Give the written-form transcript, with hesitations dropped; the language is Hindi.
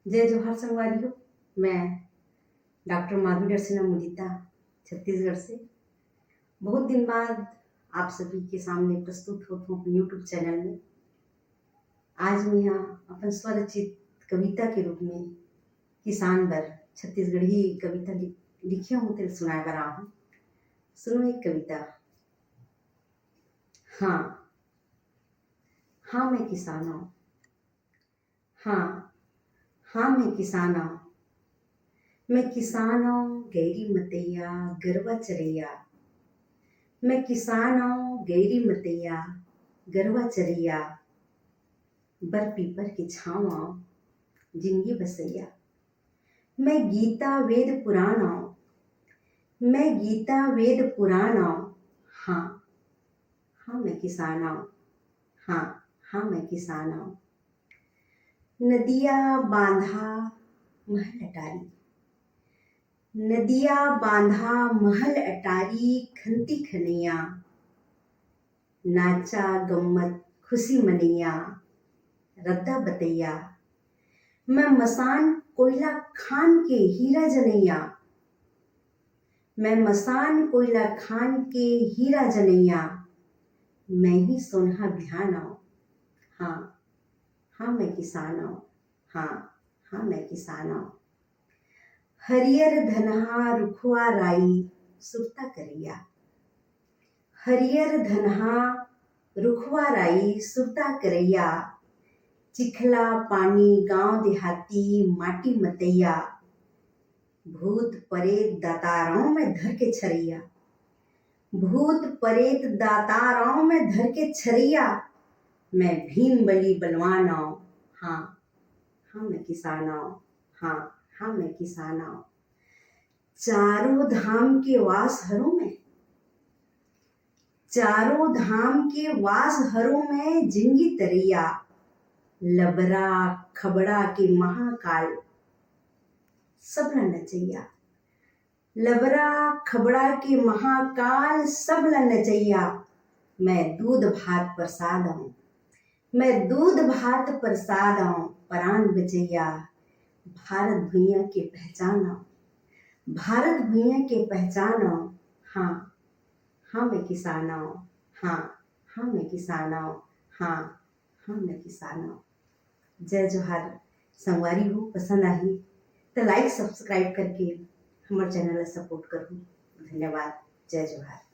जय जोहार संगवारी हो। मैं डॉक्टर माधुरी अर्चना मुदिता छत्तीसगढ़ से बहुत दिन बाद आप सभी के सामने प्रस्तुत होती हूँ अपने यूट्यूब चैनल में। आज मैं यहाँ अपन स्वरचित कविता के रूप में किसान बर छत्तीसगढ़ी कविता लिखी हूँ तेरे सुनाए बर आ हूँ। सुनो एक कविता। हाँ हाँ मैं किसान हूँ, हाँ मैं किसान हूँ। मैं किसान हूँ गैरी मतैया गरवा चरैया। मैं किसान हूँ गैरी मतैया गरवा चरैया। बर पीपर की छाँव जिंदगी बसैया। मैं गीता वेद पुराण हूँ, मैं गीता वेद पुराण हूँ। हाँ हाँ मैं किसान हूँ, हाँ मैं किसान हूँ। नदिया बांधा महल अटारी, नदिया बांधा महल अटारी खंती खनैया। नाचा गम्मत खुशी मनैया रद्दा बतैया। मैं मसान कोयला खान के हीरा जनैया, मैं मसान कोयला खान के हीरा जनैया। मैं ही सोनहा बिहान हूँ, हाँ मैं किसान हूँ, हाँ मैं किसान हूँ। हरियर धनहा रुखवा राई सुरता करैया, हरियर धनहा रुखवा राई सुरता करैया। चिखला पानी गांव देहाती माटी मतैया। भूत परेत दातारों में धर के छरैया, भूत परेत दातारों में धर के छरैया। मैं भीम बली बलवान हूँ, हाँ मैं किसान हूँ, हाँ मैं किसान हूँ। चारों धाम के वास हरों में, चारों धाम के वास हरों में जिंदगी तरैया। लबरा खबड़ा के महाकाल सबला नचैया, लबरा खबड़ा के महाकाल सबला नचैया। मैं दूध भात प्रसाद हूँ, मैं दूध भात प्रसाद हूँ। प्राण बचैया भारत भैया के पहचान हूँ, भारत भैया के पहचान हूँ। हाँ मैं किसान हूँ, हाँ मैं किसान हूँ, हाँ मैं किसान हूँ। जय जोहार संगवारी हो। पसंद आई तो लाइक सब्सक्राइब करके हमारे चैनल सपोर्ट करूँ। धन्यवाद। जय जोहार।